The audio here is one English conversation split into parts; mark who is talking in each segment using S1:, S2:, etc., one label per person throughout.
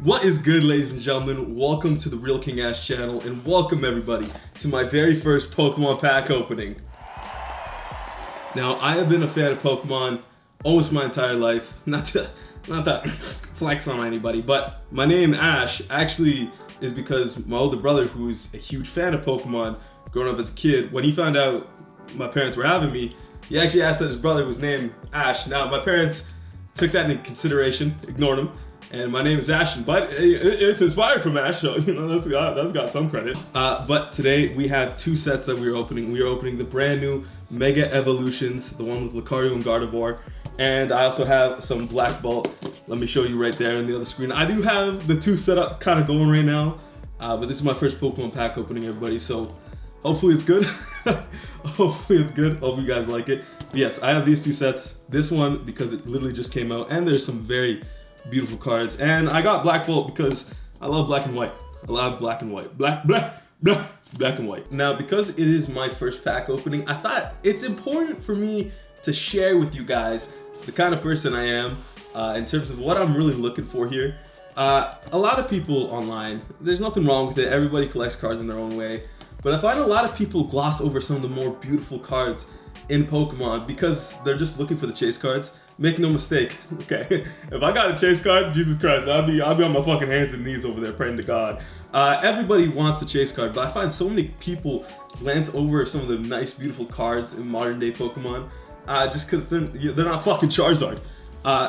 S1: What is good, ladies and gentlemen? Welcome to the Real King Ash channel, and welcome everybody to my very first Pokemon pack opening. Now, I have been a fan of Pokemon almost my entire life. Not that flex on anybody, but my name Ash actually is because my older brother, who's a huge fan of Pokemon growing up as a kid, when he found out my parents were having me, he actually asked that his brother was named Ash. Now, my parents took that into consideration, ignored him. And my name is Ashton, but it's inspired from Ash, so you know that's got some credit. But today we have two sets that we are opening. We are opening the brand new Mega Evolutions, the one with Lucario and Gardevoir, and I also have some Black Bolt. Let me show you right there on the other screen. I do have the two set up kind of going right now, but this is my first Pokemon pack opening, everybody. So hopefully it's good. Hopefully it's good. Hope you guys like it. But yes, I have these two sets. This one because it literally just came out, and there's some very beautiful cards, and I got Black Bolt because I love black and white. I love black and white. Black and white. Now, because it is my first pack opening, I thought it's important for me to share with you guys the kind of person I am in terms of what I'm really looking for here. A lot of people online, there's nothing wrong with it. Everybody collects cards in their own way, but I find a lot of people gloss over some of the more beautiful cards in Pokemon because they're just looking for the chase cards. Make no mistake, okay? If I got a chase card, Jesus Christ, I'll be on my fucking hands and knees over there praying to God. Everybody wants the chase card, but I find so many people glance over some of the nice, beautiful cards in modern day Pokemon just because they're not fucking Charizard.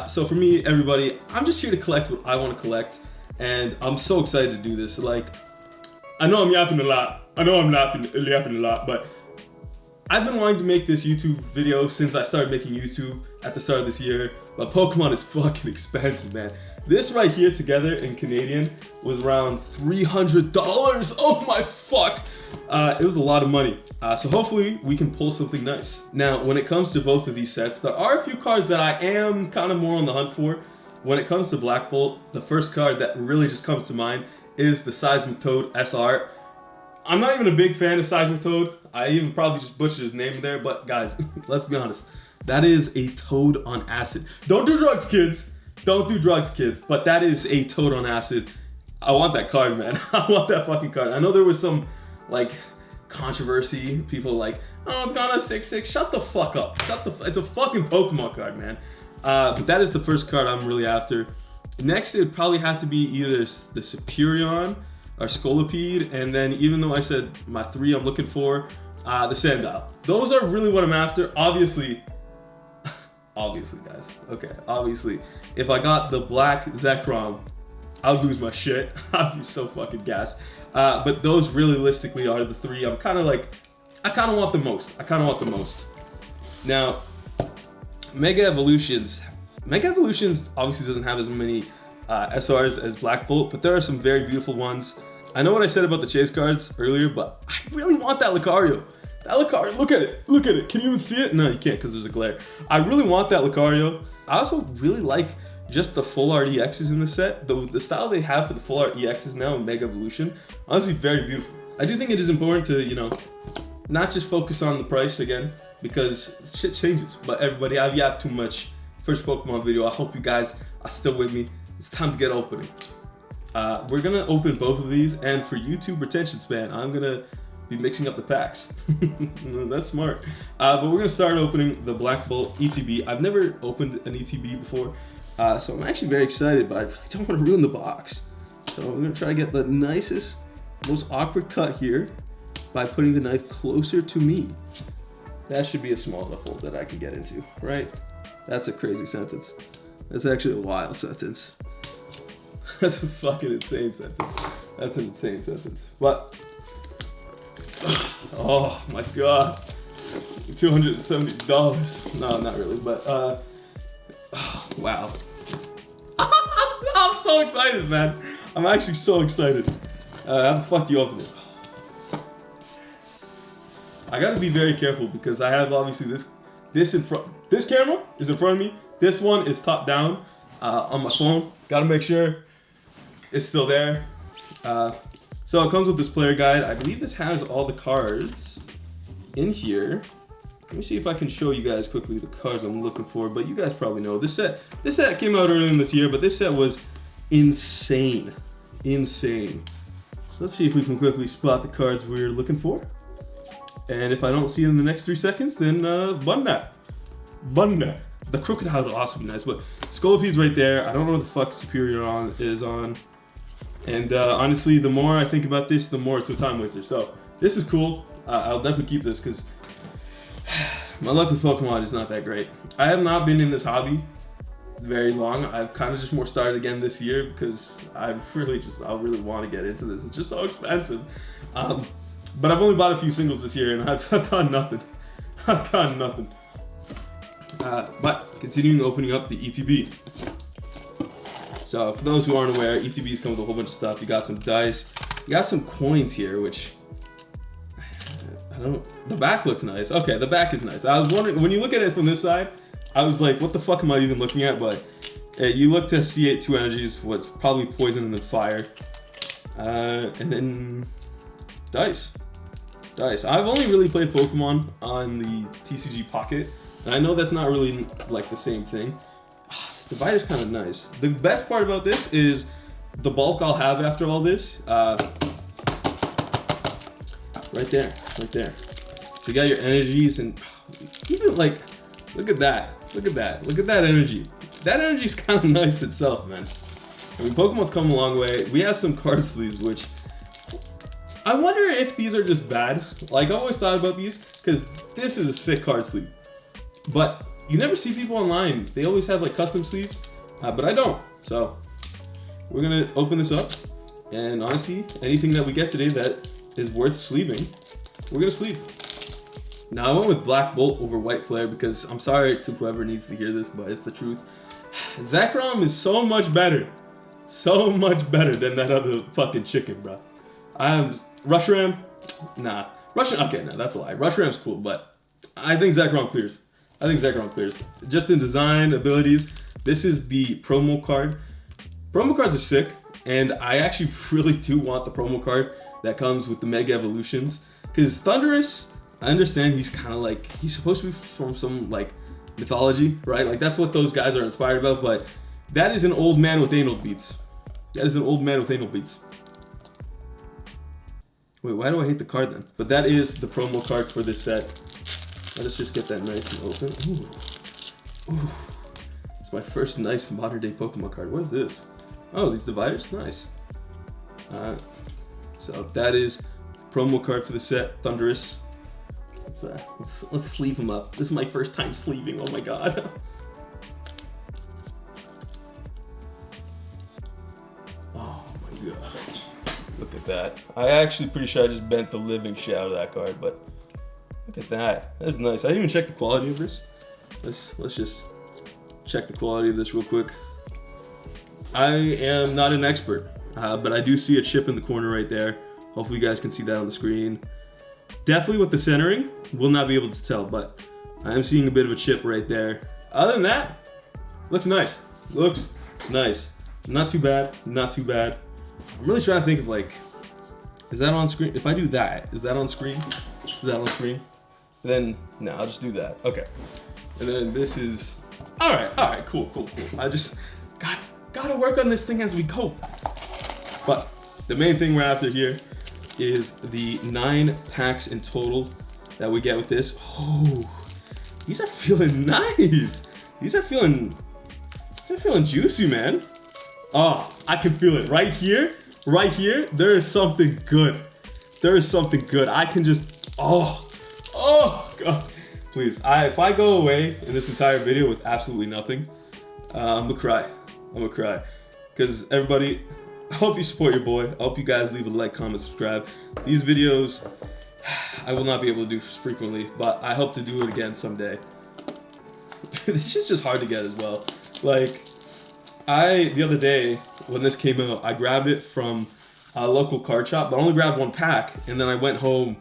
S1: So for me, everybody, I'm just here to collect what I want to collect, and I'm so excited to do this. Like, I know I'm yapping a lot. Yapping a lot, but I've been wanting to make this YouTube video since I started making YouTube at the start of this year, but Pokemon is fucking expensive, man. This right here together in Canadian was around $300. Oh my fuck. It was a lot of money. So hopefully we can pull something nice. Now, when it comes to both of these sets, there are a few cards that I am kind of more on the hunt for. When it comes to Black Bolt, the first card that really just comes to mind is the Seismitoad SR. I'm not even a big fan of Seismitoad. I even probably just butchered his name there, but guys, let's be honest. That is a toad on acid. Don't do drugs, kids. Don't do drugs, kids. But that is a toad on acid. I want that card, man. I want that fucking card. I know there was some, like, controversy. People like, oh, it's got a 6/6. Shut the fuck up. It's a fucking Pokemon card, man. But that is the first card I'm really after. Next, it would probably have to be either the Superion or Scolipede, and then even though I said my three I'm looking for, the Sandile. Those are really what I'm after. Obviously guys, okay, obviously, if I got the black Zekrom, I'd lose my shit. I'd be so fucking gassed. But those realistically are the three I'm kind of like, I kind of want the most. Now, Mega Evolutions obviously doesn't have as many SRs as Black Bolt, but there are some very beautiful ones. I know what I said about the chase cards earlier, but I really want that Lucario. That Lucario, look at it. Can you even see it? No, you can't because there's a glare. I really want that Lucario. I also really like just the full art EXs in the set. The style they have for the full art EXs now in Mega Evolution, honestly, very beautiful. I do think it is important to, you know, not just focus on the price again, because shit changes. But everybody, I've yapped too much. First Pokemon video. I hope you guys are still with me. It's time to get opening. We're gonna open both of these, and for YouTube retention span, I'm gonna be mixing up the packs. That's smart. But we're gonna start opening the Black Bolt ETB. I've never opened an ETB before, so I'm actually very excited, but I really don't want to ruin the box. So I'm gonna try to get the nicest, most awkward cut here by putting the knife closer to me. That should be a small enough hole that I can get into, right? That's a crazy sentence. That's actually a wild sentence. That's a fucking insane sentence. That's an insane sentence. But, oh my God. $270. No, not really, but, wow. I'm so excited, man. I'm actually so excited. How the fuck do you open this? I gotta be very careful because I have obviously this in front. This camera is in front of me. This one is top down on my phone. Gotta make sure it's still there. So it comes with this player guide. I believe this has all the cards in here. Let me see if I can show you guys quickly the cards I'm looking for, but you guys probably know. This set came out earlier in this year, but this set was insane. Insane. So let's see if we can quickly spot the cards we're looking for. And if I don't see it in the next 3 seconds, then bun that. Bun that. The Crocodile is also nice, but Scoliped's right there. I don't know what the fuck Superior is on. And honestly, the more I think about this, the more it's a time waster. So this is cool. I'll definitely keep this because my luck with Pokemon is not that great. I have not been in this hobby very long. I've kind of just more started again this year because I really want to get into this. It's just so expensive. But I've only bought a few singles this year and I've gotten nothing. I've gotten nothing. But continuing opening up the ETB. So for those who aren't aware, ETBs come with a whole bunch of stuff. You got some dice, you got some coins here, which the back looks nice. Okay, the back is nice. I was wondering, when you look at it from this side, I was like, what the fuck am I even looking at? But you look to see 2 energies, what's probably poison and then fire. And then dice. I've only really played Pokemon on the TCG Pocket. And I know that's not really like the same thing. This divider's kind of nice. The best part about this is the bulk I'll have after all this. Right there. So you got your energies and even like, look at that energy. That energy's kind of nice itself, man. I mean, Pokemon's come a long way. We have some card sleeves, which I wonder if these are just bad. Like, I always thought about these because this is a sick card sleeve. But you never see people online. They always have like custom sleeves, but I don't. So we're gonna open this up, and honestly, anything that we get today that is worth sleeving, we're gonna sleeve. Now I went with Black Bolt over White Flare because I'm sorry to whoever needs to hear this, but it's the truth. Zekrom is so much better than that other fucking chicken, bro. Rushram, nah. Okay, no, that's a lie. Rushram's cool, but I think Zekrom clears. Just in design, abilities, this is the promo card. Promo cards are sick, and I actually really do want the promo card that comes with the Mega Evolutions. Because Thundurus, I understand he's kind of like, he's supposed to be from some like mythology, right? Like that's what those guys are inspired about, but that is an old man with anal beats. Wait, why do I hate the card then? But that is the promo card for this set. Let's just get that nice and open. Ooh. It's my first nice modern day Pokemon card. What is this? Oh, these dividers? Nice. So that is promo card for the set, Thundurus. Let's sleeve him up. This is my first time sleeving. Oh my god. Oh my god. Look at that. I actually pretty sure I just bent the living shit out of that card, but look at that. That's nice. I didn't even check the quality of this. Let's just check the quality of this real quick. I am not an expert, but I do see a chip in the corner right there. Hopefully you guys can see that on the screen. Definitely with the centering, we'll not be able to tell, but I am seeing a bit of a chip right there. Other than that, looks nice. Not too bad. I'm really trying to think of like, is that on screen? If I do that, is that on screen? Then no, I'll just do that. Okay. And then this is, all right, cool. I just gotta work on this thing as we go. But the main thing we're after here is the 9 packs in total that we get with this. Oh, these are feeling nice. These are feeling juicy, man. Oh, I can feel it right here. There is something good. I can just, oh god. Please, if I go away in this entire video with absolutely nothing, I'm gonna cry. Because everybody, I hope you support your boy. I hope you guys leave a like, comment, subscribe. These videos, I will not be able to do frequently, but I hope to do it again someday. This shit's just hard to get as well. Like, the other day, when this came out, I grabbed it from a local card shop, but I only grabbed 1 pack, and then I went home,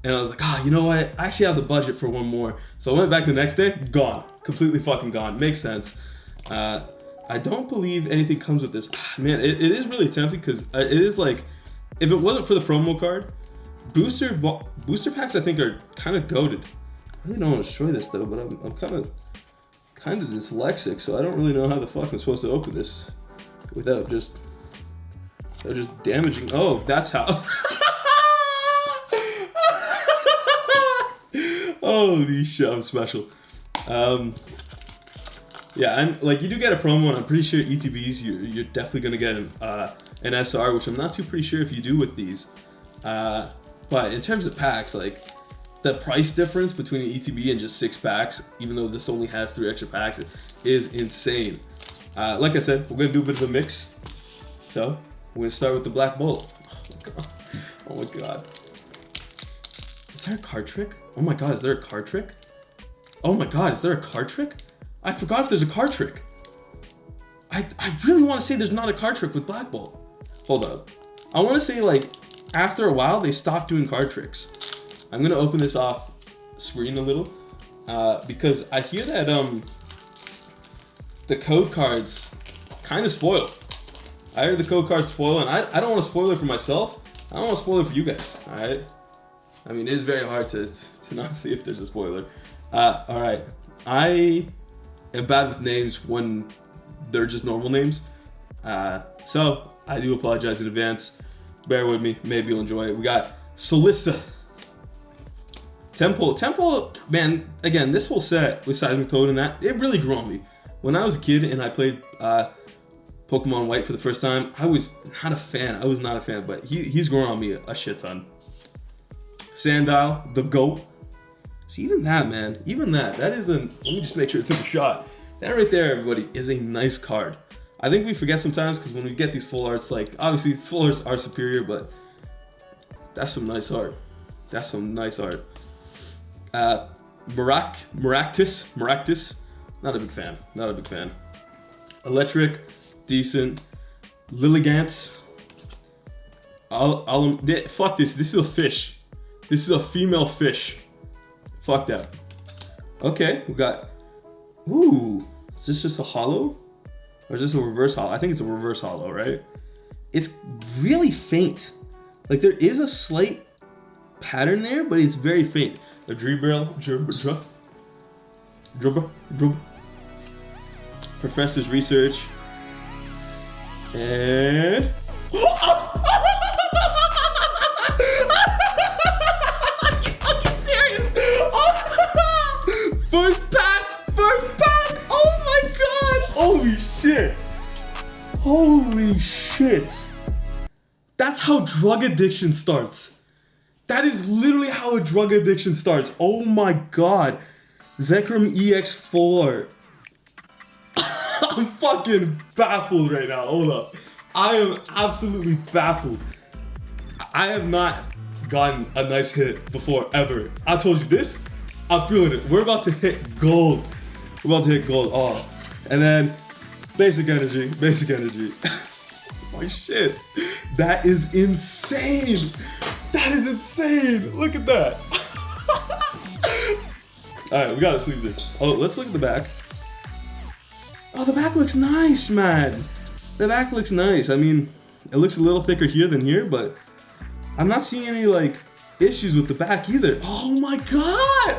S1: and I was like, you know what? I actually have the budget for 1 more. So I went back the next day, gone. Completely fucking gone. Makes sense. I don't believe anything comes with this. Man, it is really tempting because it is like, if it wasn't for the promo card, booster packs I think are kind of goated. I really don't want to destroy this though, but I'm kind of dyslexic, so I don't really know how the fuck I'm supposed to open this. without just damaging. Oh, that's how. Holy shit, I'm special. Yeah, and like you do get a promo, and I'm pretty sure ETBs you're definitely gonna get an SR, which I'm not too pretty sure if you do with these. But in terms of packs, like the price difference between an ETB and just 6 packs, even though this only has 3 extra packs, is insane. Like I said, we're gonna do a bit of a mix. So we're gonna start with the Black Bolt. Oh my god! Oh my god! Is there a card trick? Oh my god! Is there a card trick? Oh my god! Is there a card trick? I forgot if there's a card trick. I really want to say there's not a card trick with Black Bolt. Hold up. I want to say like after a while they stopped doing card tricks. I'm gonna open this off screen a little because I hear that the code cards kind of spoil. I heard the code cards spoil, and I don't want to spoil it for myself. I don't want to spoil it for you guys. All right. I mean, it is very hard to not see if there's a spoiler. All right. I am bad with names when they're just normal names. So I do apologize in advance. Bear with me. Maybe you'll enjoy it. We got Solissa. Temple, man, again, this whole set with Seismic Toad and that, it really grew on me. When I was a kid and I played Pokemon White for the first time, I was not a fan. But he's grown on me a shit ton. Sandile, the GOAT. See, even that, man, that is let me just make sure it's in the shot. That right there, everybody, is a nice card. I think we forget sometimes because when we get these full arts, like, obviously full arts are superior, but that's some nice art. Maractus, not a big fan. Electric, decent. Lilligant. Fuck this is a fish. This is a female fish. Fuck that. Okay, we got, ooh, is this just a holo? Or is this a reverse holo? I think it's a reverse holo, right? It's really faint. Like there is a slight pattern there, but it's very faint. A Dribble, Professor's Research, and I'm serious. First pack. Oh my god. Holy shit. That's how drug addiction starts. That is literally how a drug addiction starts. Oh my god. Zekrom EX full art. I'm fucking baffled right now. Hold up. I am absolutely baffled. I have not gotten a nice hit before, ever. I told you this. I'm feeling it. We're about to hit gold. Oh. And then basic energy. My shit. That is insane. Look at that. Alright, we gotta sleeve this. Oh, let's look at the back. Oh, the back looks nice, man. The back looks nice. I mean, it looks a little thicker here than here, but I'm not seeing any, like, issues with the back either. Oh my god.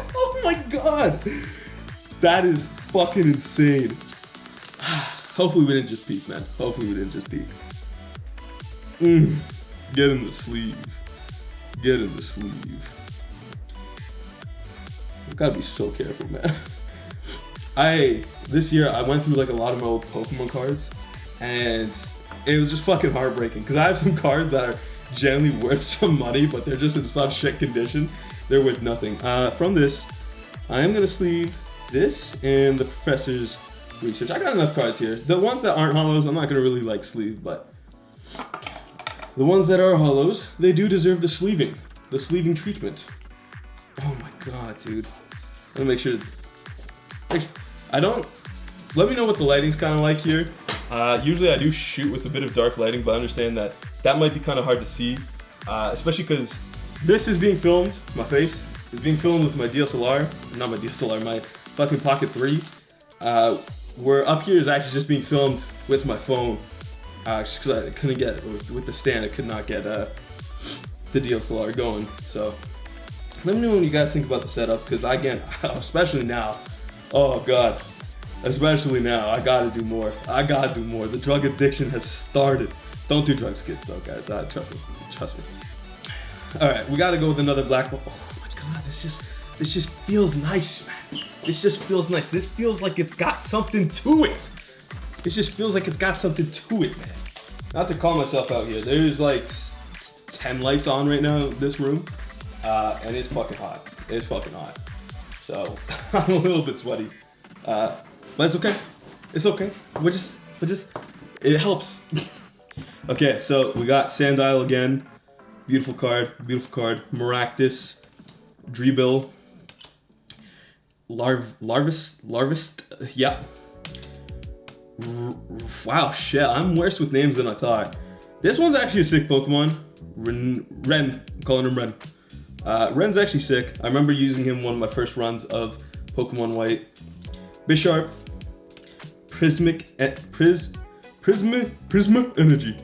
S1: That is fucking insane. Hopefully we didn't just peek, man. Get in the sleeve. I've gotta be so careful, man. This year I went through like a lot of my old Pokemon cards, and it was just fucking heartbreaking because I have some cards that are generally worth some money, but they're just in such shit condition. They're worth nothing. From this, I am gonna sleeve this and the Professor's Research. I got enough cards here. The ones that aren't holos, I'm not gonna really like sleeve, but the ones that are holos, they do deserve the sleeving treatment. Oh my god, dude. I'm gonna make sure. Let me know what the lighting's kind of like here. Usually I do shoot with a bit of dark lighting, but I understand that might be kind of hard to see, especially because this is being filmed. My face is being filmed with my DSLR, not my DSLR, my fucking Pocket 3. Where up here is actually just being filmed with my phone, just because I couldn't get with the stand. I could not get the DSLR going. So let me know what you guys think about the setup, because again, especially now, oh god, Especially now, I gotta do more. I gotta do more. The drug addiction has started. Don't do drugs, kids, though, guys. Trust me. Trust me. All right, we gotta go with another black one. Oh my God, this just feels nice, man. This just feels nice. This feels like it's got something to it. It just feels like it's got something to it, man. Not to call myself out here. There's like 10 lights on right now in this room, and it's fucking hot. It's fucking hot. So I'm a little bit sweaty, but it's okay. It's okay. We're just it helps. Okay, so we got Sandile again. Beautiful card. Maractus, Dreebill, Larvist. Yeah. Wow, shit. I'm worse with names than I thought. This one's actually a sick Pokemon. Ren. I'm calling him Ren. Ren's actually sick. I remember using him one of my first runs of Pokemon White. Bisharp, Prisma Energy.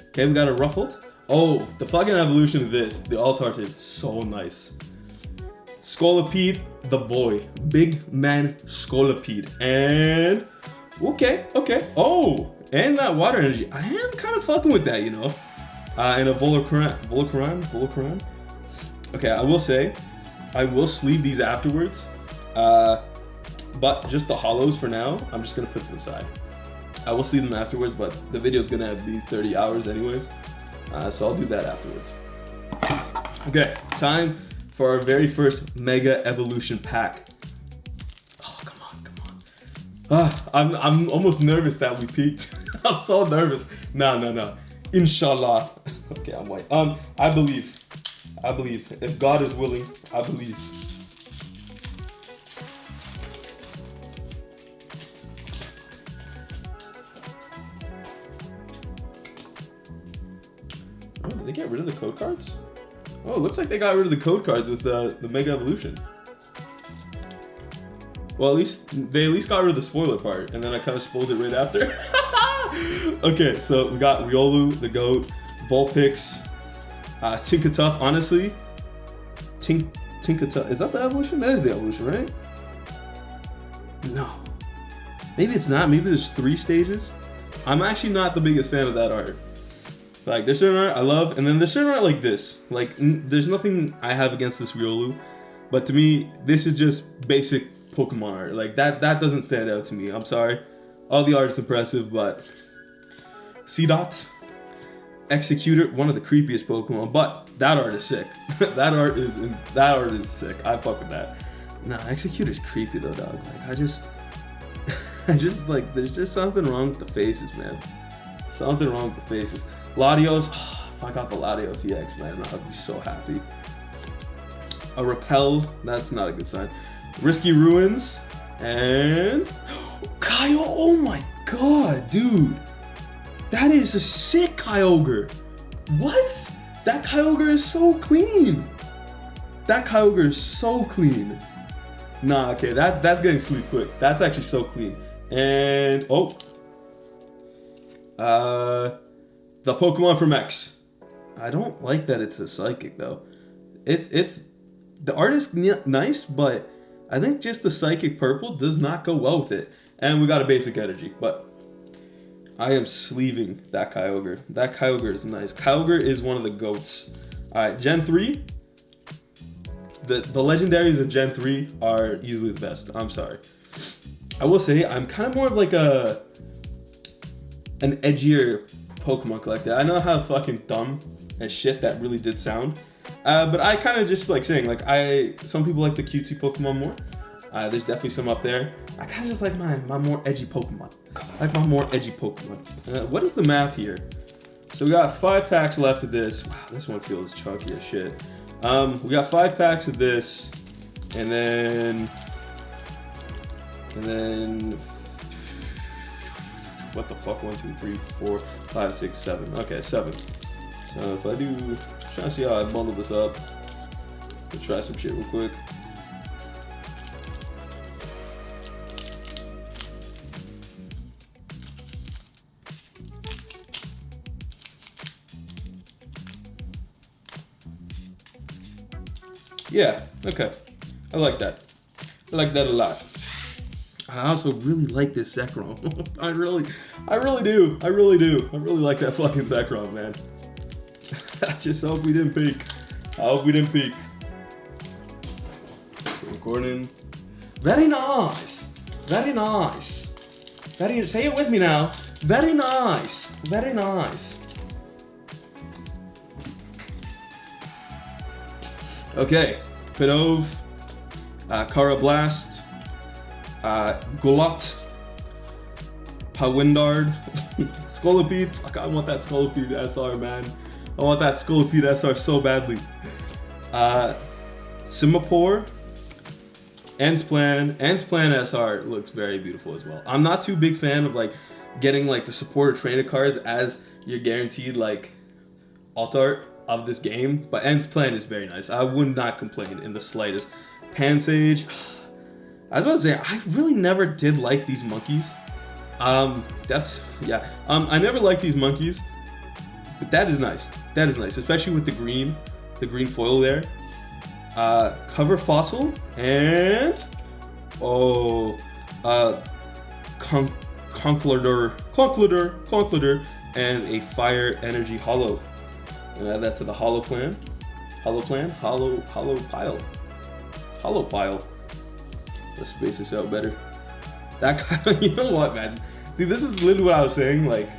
S1: Okay, we got a Ruffled. Oh, the fucking evolution of this, the Altart is so nice. Scolipede, the boy. Big man Scolipede. And okay. Oh, and that water energy. I am kind of fucking with that, you know. And a Volcaran. Okay, I will say, I will sleeve these afterwards. But just the hollows for now, I'm just gonna put to the side. I will sleeve them afterwards, but the video is gonna be 30 hours anyways. So I'll do that afterwards. Okay, time for our very first Mega Evolution pack. Oh, come on. I'm almost nervous that we peaked. I'm so nervous. No. Inshallah. Okay, I'm white. I believe. If God is willing, I believe. Oh, did they get rid of the code cards? Oh, it looks like they got rid of the code cards with the Mega Evolution. Well, at least got rid of the spoiler part, and then I kind of spoiled it right after. Okay, so we got Riolu, the GOAT, Vulpix, Tinkatuff. Honestly, Tinkatuff, is that the evolution? That is the evolution, right? No. Maybe it's not. Maybe there's 3 stages. I'm actually not the biggest fan of that art. Like, there's certain art I love, and then there's certain art like this. Like, there's nothing I have against this Riolu, but to me, this is just basic Pokemon art. Like, that doesn't stand out to me. I'm sorry. All the art is impressive, but Seedot, Executor, one of the creepiest Pokemon, but that art is sick. that art is sick. I fuck with that. Nah, Executor's creepy though, dog. Like, I just like, there's just something wrong with the faces, man. Something wrong with the faces. Latios, if I got the Latios EX, man, I'd be so happy. A Repel, that's not a good sign. Risky Ruins, and Kyogre. Oh my god, dude. That is a sick Kyogre. What? That Kyogre is so clean. Nah, okay, that's getting sleep quick. That's actually so clean. And the Pokemon from X. I don't like that it's a psychic though. It's the art is nice, but I think just the psychic purple does not go well with it. And we got a basic energy, but I am sleeving that Kyogre. That Kyogre is nice. Kyogre is one of the GOATs. Alright, Gen 3. The legendaries of Gen 3 are easily the best. I'm sorry. I will say I'm kind of more of like an edgier Pokemon collector. I know how fucking dumb and shit that really did sound. But I kind of just like saying, like, some people like the cutesy Pokemon more. There's definitely some up there. I kind of just like my more edgy Pokemon. What is the math here? So we got 5 packs left of this. Wow, this one feels chunky as shit. We got 5 packs of this, and then what the fuck? 1, 2, 3, 4, 5, 6, 7. Okay, 7. So if I do, just trying to see how I bundle this up. Let's try some shit real quick. Yeah, okay. I like that. I like that a lot. I also really like this Zekrom. I really do. I really like that fucking Zekrom, man. I just hope we didn't peak. I hope we didn't peak. Recording. Very nice. Very nice. Very, say it with me now. Very nice. Very nice. Okay. Pidove. Carablast. Golot. Pawindard. Scolipede. Fuck, I want that Scolipede SR, man. I want that Scolipede SR so badly. Simipour. Antsplan SR looks very beautiful as well. I'm not too big fan of like getting like the supporter trainer cards as you're guaranteed like alt art of this game, but Antsplan is very nice. I would not complain in the slightest. Pansage. I was about to say I really never did like these monkeys. I never liked these monkeys, but that is nice. That is nice, especially with the green foil there. Cover Fossil and Conkleder and a Fire Energy Hollow. And add that to the Hollow Pile. Let's space this out better. That kind of, you know what, man? See, this is literally what I was saying. Like,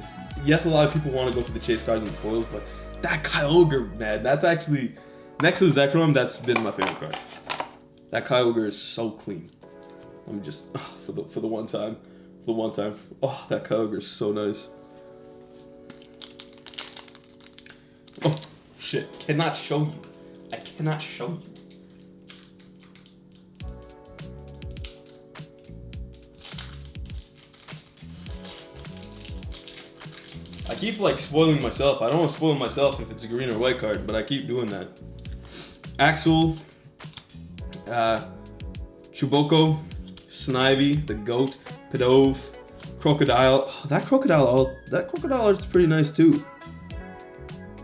S1: yes, a lot of people want to go for the chase cards and the foils, but that Kyogre, man, that's actually next to the Zekrom, that's been my favorite card. That Kyogre is so clean. I'm just for the one time. Oh, that Kyogre is so nice. Oh shit! Cannot show you. I cannot show you. I keep like spoiling myself. I don't want to spoil myself if it's a green or white card, but I keep doing that. Axel, Chuboko, Snivy, the goat, Pidove, Crocodile. Oh, that crocodile is pretty nice too.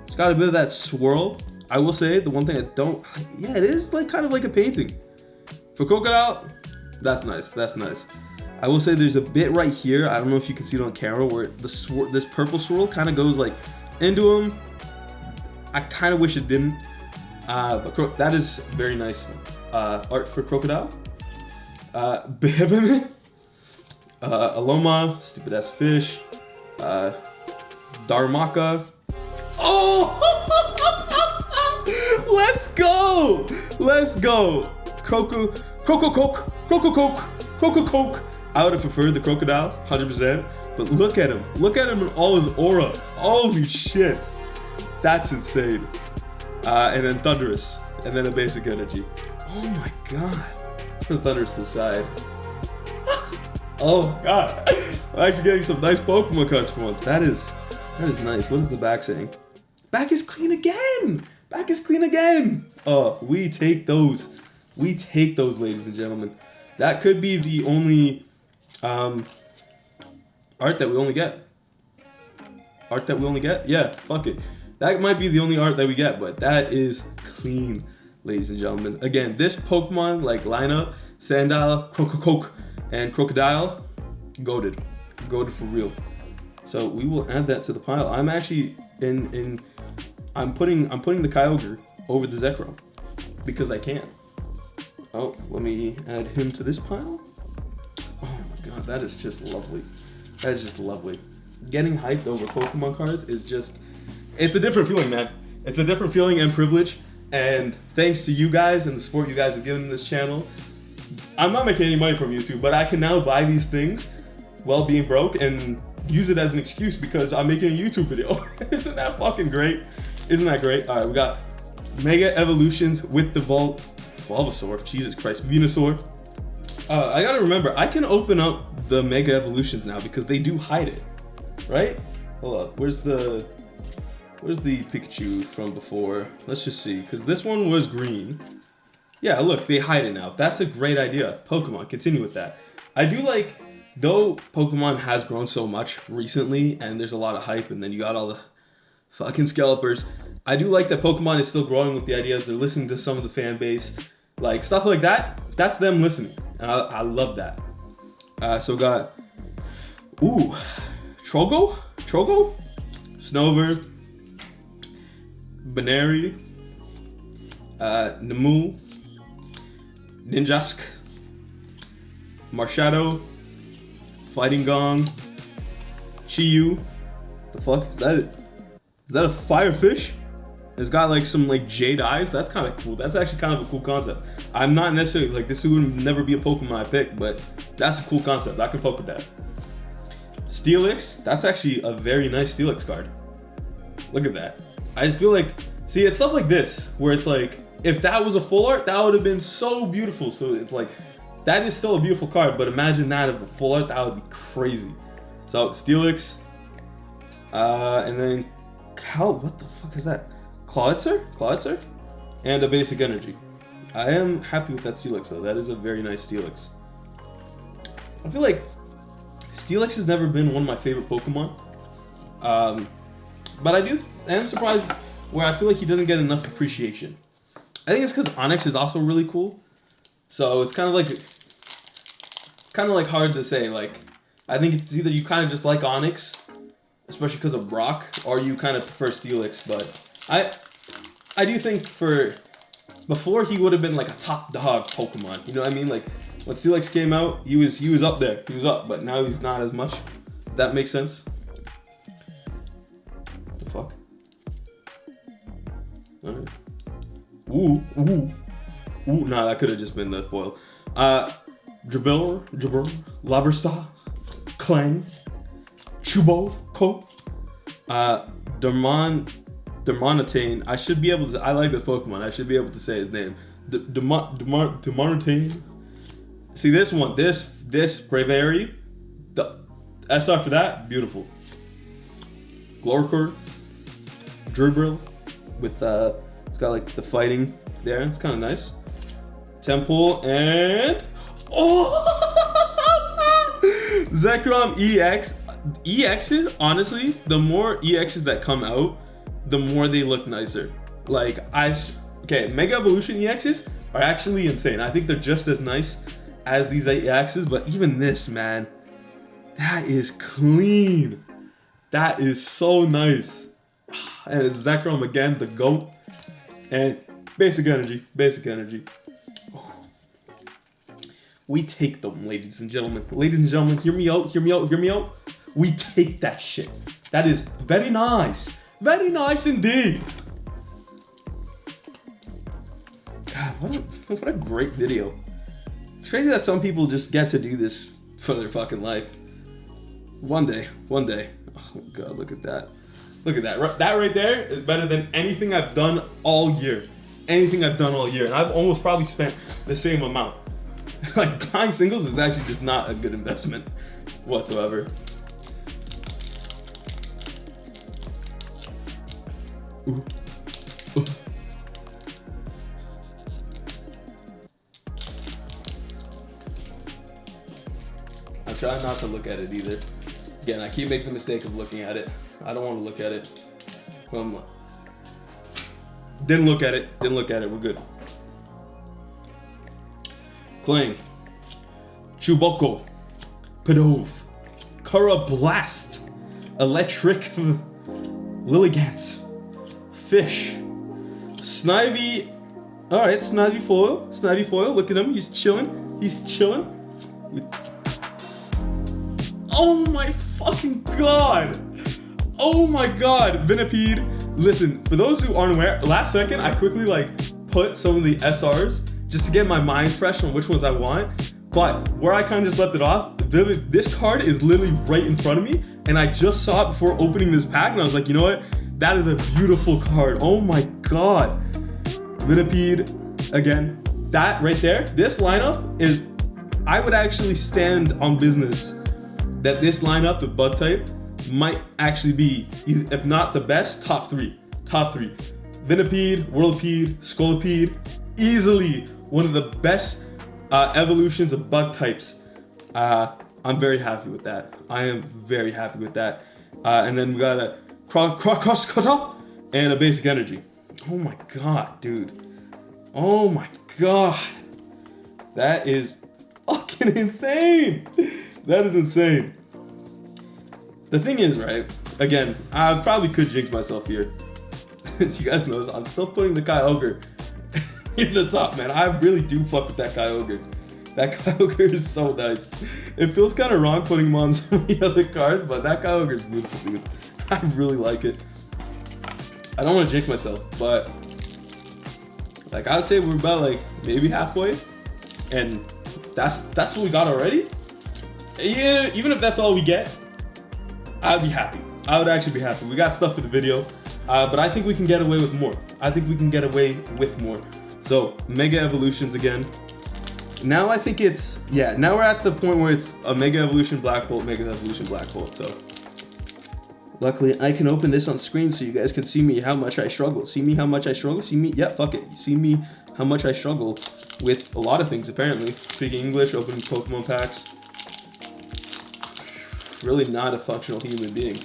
S1: It's got a bit of that swirl. I will say the one thing I don't. Yeah, it is like kind of like a painting. For Crocodile, that's nice. That's nice. I will say there's a bit right here. I don't know if you can see it on camera where this purple swirl kind of goes like into him. I kind of wish it didn't. But that is very nice art for Crocodile. Behemoth, Aloma, stupid ass fish, Darmaka. Oh! Let's go! Let's go! Croco Coke. I would have preferred the Crocodile, 100%. But look at him. Look at him in all his aura. Holy shit. That's insane. And then Thunderous. And then a basic energy. Oh my god. Put Thunderous to the side. Oh god. I'm actually getting some nice Pokemon cards for once. That is nice. What is the back saying? Back is clean again. Back is clean again. Oh, we take those. We take those, ladies and gentlemen. That could be the only art that we only get. Art that we only get? Yeah, fuck it. That might be the only art that we get, but that is clean, ladies and gentlemen. Again, this Pokemon like lineup, Sandile, Crococoke, and Crocodile, goated. Goated for real. So we will add that to the pile. I'm actually I'm putting the Kyogre over the Zekrom because I can. Oh, let me add him to this pile. Oh my god, that is just lovely. That is just lovely. Getting hyped over Pokemon cards is just, it's a different feeling, man. It's a different feeling and privilege. And thanks to you guys and the support you guys have given this channel. I'm not making any money from YouTube, but I can now buy these things while being broke and use it as an excuse because I'm making a YouTube video. Isn't that fucking great? Isn't that great? All right, we got Mega Evolutions with the Bulbasaur. Jesus Christ, Venusaur. I gotta remember, I can open up the Mega Evolutions now because they do hide it, right? Hold up, where's the Pikachu from before? Let's just see, because this one was green. Yeah, look, they hide it now. That's a great idea. Pokemon, continue with that. I do like, though Pokemon has grown so much recently and there's a lot of hype and then you got all the fucking scalpers, I do like that Pokemon is still growing with the ideas. They're listening to some of the fan base. Like, stuff like that, that's them listening. And I love that. So we got, Trogo, Snover, Baneri, Nemu, Ninjask, Marshadow, Fighting Gong, Chiyu. The fuck is that? Is that a fire fish? It's got like some like jade eyes. That's kind of cool. That's actually kind of a cool concept. I'm not necessarily like, this would never be a Pokemon I pick, but that's a cool concept. I can fuck with that. Steelix, that's actually a very nice Steelix card. Look at that. I feel like, see, it's stuff like this where it's like, if that was a full art, that would have been so beautiful. So it's like, that is still a beautiful card, but imagine that if a full art, that would be crazy. So Steelix, and then what the fuck is that? Clawitzer, and a basic energy. I am happy with that Steelix though. That is a very nice Steelix. I feel like Steelix has never been one of my favorite Pokemon, but I am surprised where I feel like he doesn't get enough appreciation. I think it's because Onix is also really cool, so it's kind of like hard to say. Like, I think it's either you kind of just like Onix, especially because of Brock, or you kind of prefer Steelix. But I do think before he would have been like a top dog Pokemon. You know what I mean? Like when Steelix came out, he was up there. He was up, but now he's not as much. That makes sense. What the fuck? Alright. Ooh. Nah, that could have just been the foil. Dribble, Laverstar, Clang, Chuboko, Darmonatane. I should be able to. I like this Pokemon. I should be able to say his name. Darmonatane. See this one. This Braviary. The SR for that. Beautiful. Glorcore. Dribble with it's got like the fighting there. It's kind of nice. Temple and Zekrom EX. EXs, honestly, the more EXs that come out, the more they look nicer. Like Mega Evolution EXs are actually insane. I think they're just as nice as these EXs, but even this, man, that is clean. That is so nice. And it's Zekrom again, the GOAT. And basic energy. We take them, ladies and gentlemen. Ladies and gentlemen, hear me out. We take that shit. That is very nice. Very nice indeed. God, what a great video. It's crazy that some people just get to do this for their fucking life. One day. Oh God, look at that. That right there is better than anything I've done all year. And I've almost probably spent the same amount. Like, buying singles is actually just not a good investment whatsoever. Ooh. I'm trying not to look at it either. Again, I keep making the mistake of looking at it. I don't want to look at it. Didn't look at it. We're good. Clang, Chuboko, Pidove, Carablast, Electric, Lilligant, Fish, Snivy. All right, Snivy foil. Look at him. He's chilling. Oh my fucking god. Venipede. Listen, for those who aren't aware, last second I quickly put some of the SRs just to get my mind fresh on which ones I want. But where I kind of just left it off, this card is literally right in front of me, and I just saw it before opening this pack, and I was like, you know what? That is a beautiful card. Oh my god. Venipede, again, that right there, this lineup is, I would actually stand on business that this lineup of bug type might actually be, if not the best, top three. Venipede, Whirlipede, Scolipede, easily one of the best evolutions of bug types. I'm very happy with that. I am very happy with that. And then we got a Cross and a basic energy. Oh my god, dude. Oh my god. That is fucking insane. That is insane. The thing is, right? Again, I probably could jinx myself here. You guys notice I'm still putting the Kyogre near the top, man. I really do fuck with that Kyogre. That Kyogre is so nice. It feels kind of wrong putting him on some of the other cards, but that Kyogre is beautiful, dude. I really like it. I don't want to jinx myself, but like I'd say we're about like maybe halfway, and that's what we got already. Yeah, even if that's all we get, I'd be happy. I would actually be happy. We got stuff for the video, but I think we can get away with more. I think we can get away with more. So Mega Evolutions again. Now I think it's, yeah, now we're at the point where it's a Mega Evolution Black Bolt, Mega Evolution Black Bolt. So luckily I can open this on screen so you guys can see me how much I struggle. See me how much I struggle? See me? Yeah, fuck it. See me how much I struggle with a lot of things apparently. Speaking English, opening Pokemon packs. Really not a functional human being.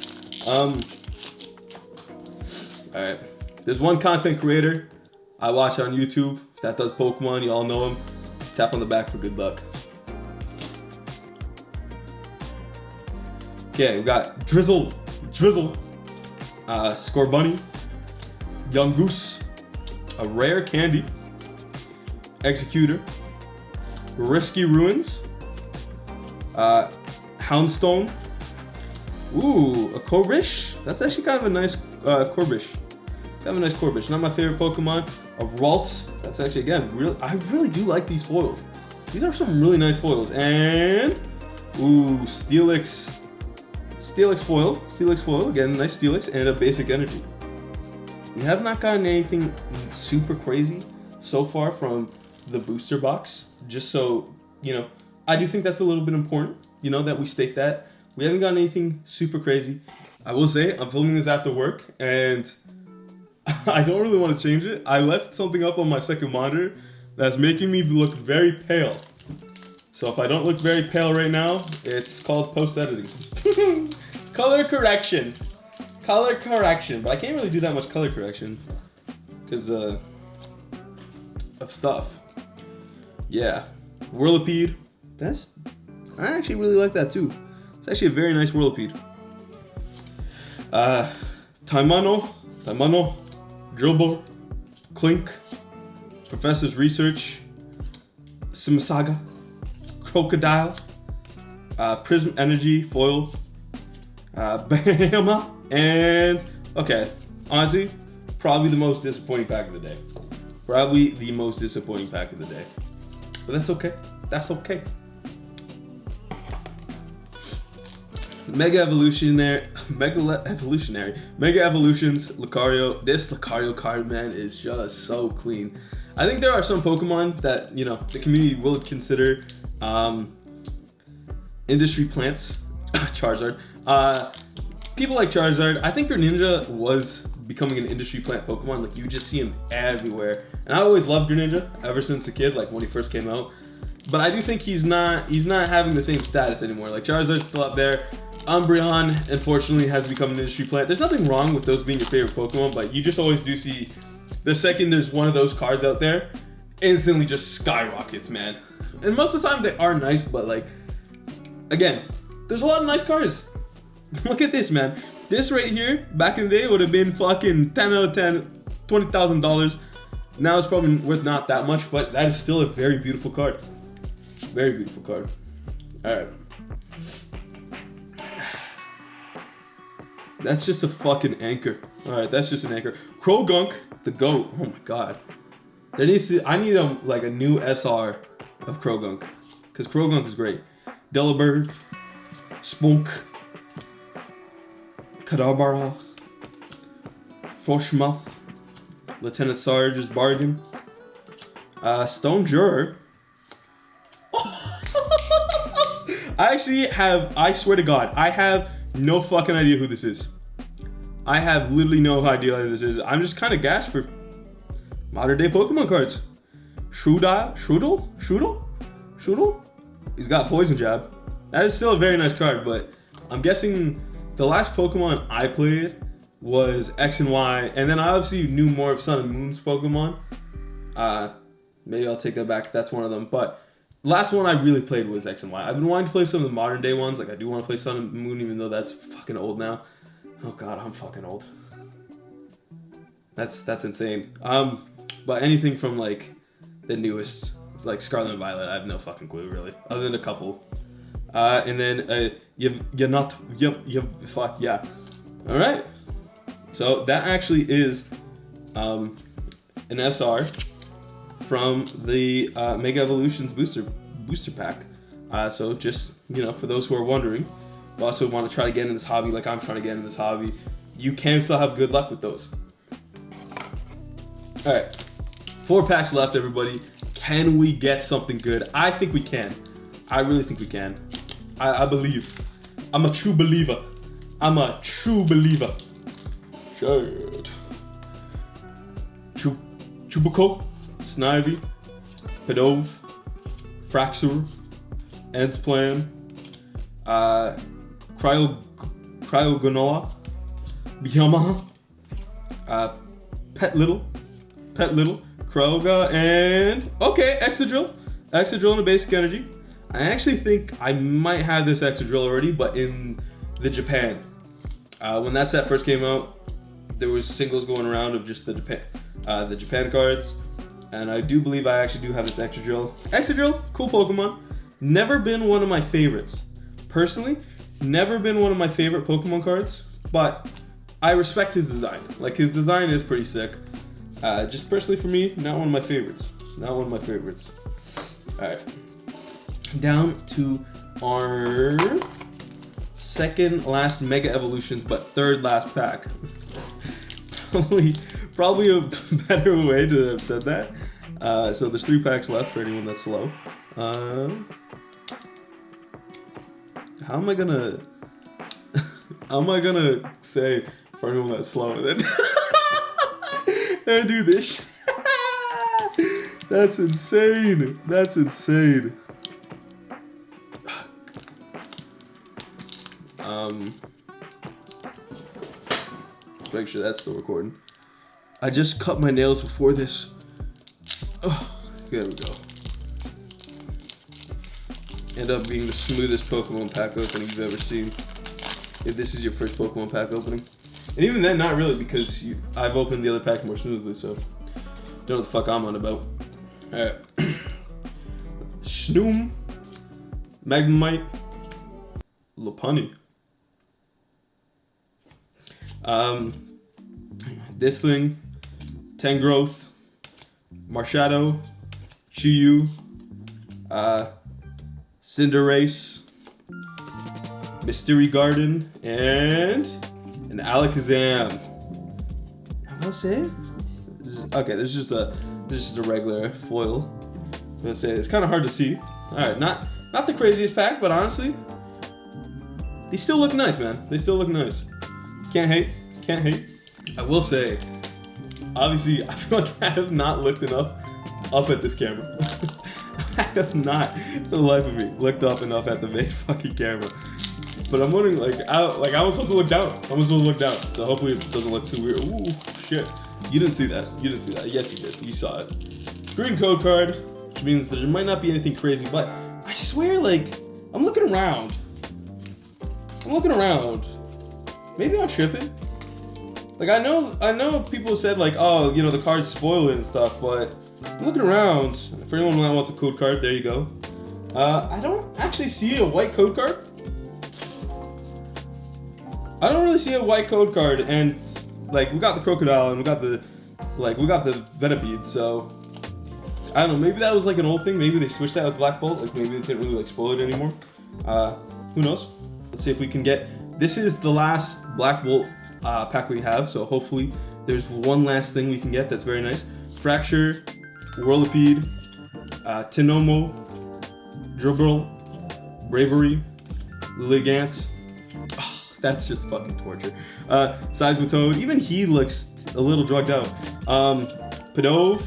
S1: Alright. There's one content creator I watch on YouTube that does Pokemon. You all know him. Tap on the back for good luck. Okay, we got Drizzle, Scorbunny, Young Goose, a rare candy, Executor, Risky Ruins, Houndstone, ooh, a Corbish. That's actually kind of a nice Corbish. Kind of a nice Corbish. Not my favorite Pokemon. A Ralts. That's actually, again, I really do like these foils. These are some really nice foils. And, ooh, Steelix foil. Again, nice Steelix and a basic energy. We have not gotten anything super crazy so far from the booster box. Just so, you know, I do think that's a little bit important, you know, that we state that. We haven't gotten anything super crazy. I will say, I'm filming this after work, and I don't really want to change it. I left something up on my second monitor that's making me look very pale. So if I don't look very pale right now, it's called post-editing. Color correction. Color correction. But I can't really do that much color correction because of stuff. Yeah. Whirlipede. I actually really like that too. It's actually a very nice Whirlipede. Taimano, Drillbur, Clink, Professor's Research, Simasaga, Crocodile, Prism Energy Foil, Bahama, and okay, honestly, probably the most disappointing pack of the day. Probably the most disappointing pack of the day. But that's okay. That's okay. Mega Evolutions, Lucario. This Lucario card, man, is just so clean. I think there are some Pokemon that, you know, the community will consider industry plants. Charizard. People like Charizard. I think Greninja was becoming an industry plant Pokemon. Like, you just see him everywhere. And I always loved Greninja ever since a kid, like when he first came out. But I do think he's not having the same status anymore. Like, Charizard's still up there. Umbreon, unfortunately, has become an industry plant. There's nothing wrong with those being your favorite Pokemon, but you just always do see the second there's one of those cards out there, instantly just skyrockets, man. And most of the time they are nice, but like, again, there's a lot of nice cards. Look at this, man. This right here, back in the day, would have been fucking 10 out of 10, $20,000. Now it's probably worth not that much, but that is still a very beautiful card. Very beautiful card. All right. That's just a fucking anchor. All right, that's just an anchor. Krogunk, the GOAT. Oh my god. I need like a new SR of Krogunk, because Krogunk is great. Delibird, Spunk, Kadabara, Frostmoth, Lieutenant Sarge's Bargain, Stone Juror. I swear to God, I have no fucking idea who this is. I have literally no idea who this is. I'm just kind of gassed for modern day Pokemon cards. Shroodle? He's got Poison Jab. That is still a very nice card, but I'm guessing the last Pokemon I played was X and Y, and then I obviously knew more of Sun and Moon's Pokemon. Maybe I'll take that back if that's one of them, but last one I really played was X and Y. I've been wanting to play some of the modern day ones. Like I do want to play Sun and Moon, even though that's fucking old now. Oh god, I'm fucking old. That's insane. But anything from like the newest, like Scarlet and Violet, I have no fucking clue really, other than a couple. And then fuck yeah. All right. So that actually is an SR from the Mega Evolutions booster pack. So just, you know, for those who are wondering, who also want to try to get in this hobby like I'm trying to get in this hobby, you can still have good luck with those. All right, 4 packs left, everybody. Can we get something good? I think we can. I really think we can. I believe. I'm a true believer. I'm a true believer. Shit. Chubuco, Snivy, Pedove, Fraxur, Endsplan, Cryogonoa, Biyama, Pet Little, Kroga, and okay, Exadrill in a basic energy. I actually think I might have this Exadrill already, but in the Japan. When that set first came out, there was singles going around of just the Japan cards, and I do believe I actually do have this Exadrill. Exadrill, cool Pokemon. Never been one of my favorites. Personally, never been one of my favorite Pokemon cards, but I respect his design. Like, his design is pretty sick. Just personally for me, not one of my favorites. Not one of my favorites. Alright. Down to our second last Mega Evolutions, but third last pack. Probably a better way to have said that. So there's 3 packs left for anyone that's slow. How am I gonna say for anyone that's slow and then and do this? That's insane. That's insane. Make sure that's still recording. I just cut my nails before this. Oh, there we go. End up being the smoothest Pokemon pack opening you've ever seen. If this is your first Pokemon pack opening. And even then, not really, because I've opened the other pack more smoothly, so don't know what the fuck I'm on about. Alright. Snoom, Magnemite, Lopunny. This thing, Tangrowth, Marshadow, Chuyu, Cinderace, Mystery Garden, and an Alakazam. I will say, okay, this is just a regular foil. I'm gonna say it's kind of hard to see. All right, not the craziest pack, but honestly, they still look nice, man. They still look nice. Can't hate. Can't hate. I will say, obviously, I feel like I have not looked enough up at this camera. I have not, for the life of me, looked up enough at the main fucking camera. But I'm wondering, I was supposed to look down. I was supposed to look down. So hopefully it doesn't look too weird. Ooh, shit. You didn't see that. You didn't see that. Yes, you did. You saw it. Green code card, which means there might not be anything crazy, but I swear, I'm looking around. Maybe I'm tripping. I know people said oh, you know, the cards spoil it and stuff, but I'm looking around. For anyone that wants a code card, there you go. I don't actually see a white code card. I don't really see a white code card, and we got the Crocodile and we got the Venipede, so I don't know, maybe that was an old thing. Maybe they switched that with Black Bolt, maybe they didn't really spoil it anymore. Who knows? Let's see if we can get, this is the last Black Bolt pack we have, so hopefully there's one last thing we can get that's very nice. Fracture, Whirlipede, Tinomo, Dribble, Bravery, Ligance. Oh, that's just fucking torture. Seismitoad, even he looks a little drugged out. Pedove,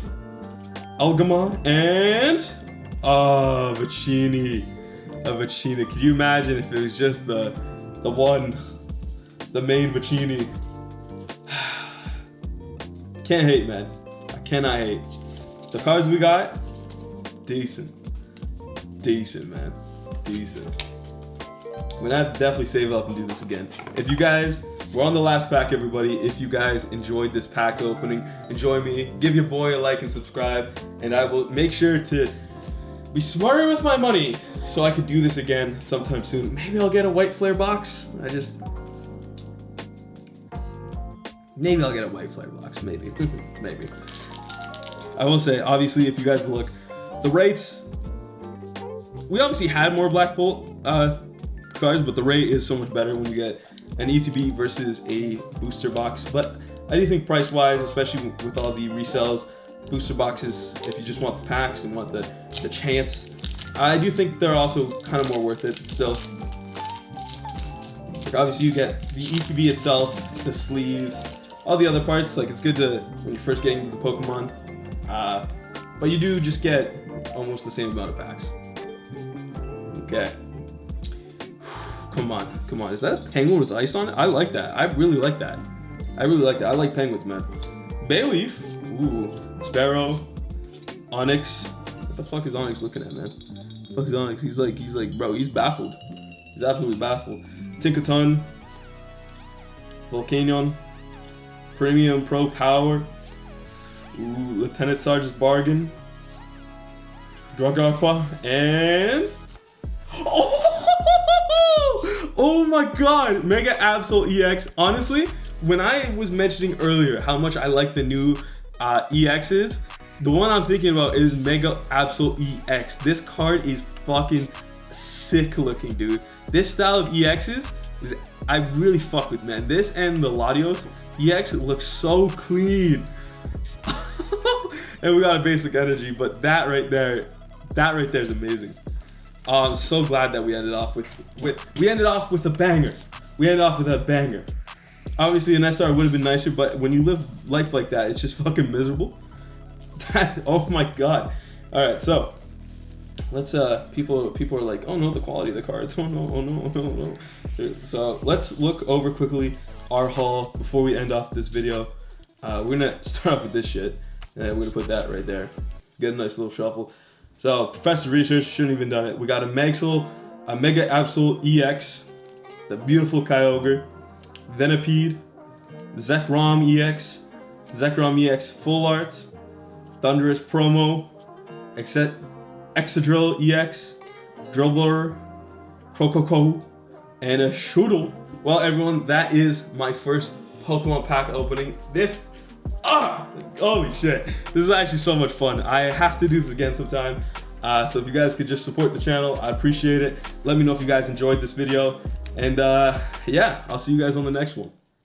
S1: Algama, and Vicini. A Vicini. Could you imagine if it was just the main Vicini? Can't hate, man. I cannot hate. The cards we got, decent. decent, man. Decent. I'm gonna have to definitely save up and do this again. If you guys, we're on the last pack, everybody. If you guys enjoyed this pack opening, enjoy me, give your boy a like and subscribe, and I will make sure to be smarter with my money so I could do this again sometime soon. Maybe I'll get a white flare box. Maybe I'll get a white flare box. Maybe. Maybe. I will say, obviously, if you guys look, the rates, we obviously had more Black Bolt cards, but the rate is so much better when you get an ETB versus a booster box. But I do think price-wise, especially with all the resells, booster boxes, if you just want the packs and want the chance, I do think they're also kind of more worth it still. Like obviously you get the ETB itself, the sleeves, all the other parts. Like it's good to, when you're first getting into the Pokemon, but you do just get almost the same amount of packs. Okay. Come on, come on. Is that a penguin with ice on it? I like that. I really like that. I really like that. I like penguins, man. Bayleaf. Ooh. Sparrow. Onyx. What the fuck is Onyx looking at, man? What the fuck is Onyx? He's like, bro, he's baffled. He's absolutely baffled. Tinkaton. Volcanion. Premium Pro Power. Ooh, Lieutenant Sarge's Bargain. Dragarfa. And... Oh my god, Mega Absol EX. Honestly, when I was mentioning earlier how much I like the new EXs, the one I'm thinking about is Mega Absol EX. This card is fucking sick looking, dude. This style of EXs is, I really fuck with, man. This and the Latios EX looks so clean. And we got a basic energy, but that right there is amazing. I'm so glad that we ended off with a banger. We ended off with a banger. Obviously an SR would have been nicer, but when you live life like that, it's just fucking miserable. Oh my god. Alright, so let's people are like, oh no, the quality of the cards. Oh no, oh no, oh no, no. So let's look over quickly our haul before we end off this video. We're gonna start off with this shit. And we're gonna put that right there. Get a nice little shuffle. So, Professor Research shouldn't even done it. We got a Maxwell, a Mega Absol EX, the beautiful Kyogre, Venipede, Zekrom EX, Zekrom EX Full Art, Thunderous Promo, Excadrill EX, Drillbur, Crococo, and a Shoodle. Well, everyone, that is my first Pokemon pack opening. Holy shit, this is actually so much fun. I have to do this again sometime, so if you guys could just support the channel, I'd appreciate it. Let me know if you guys enjoyed this video, and yeah, I'll see you guys on the next one.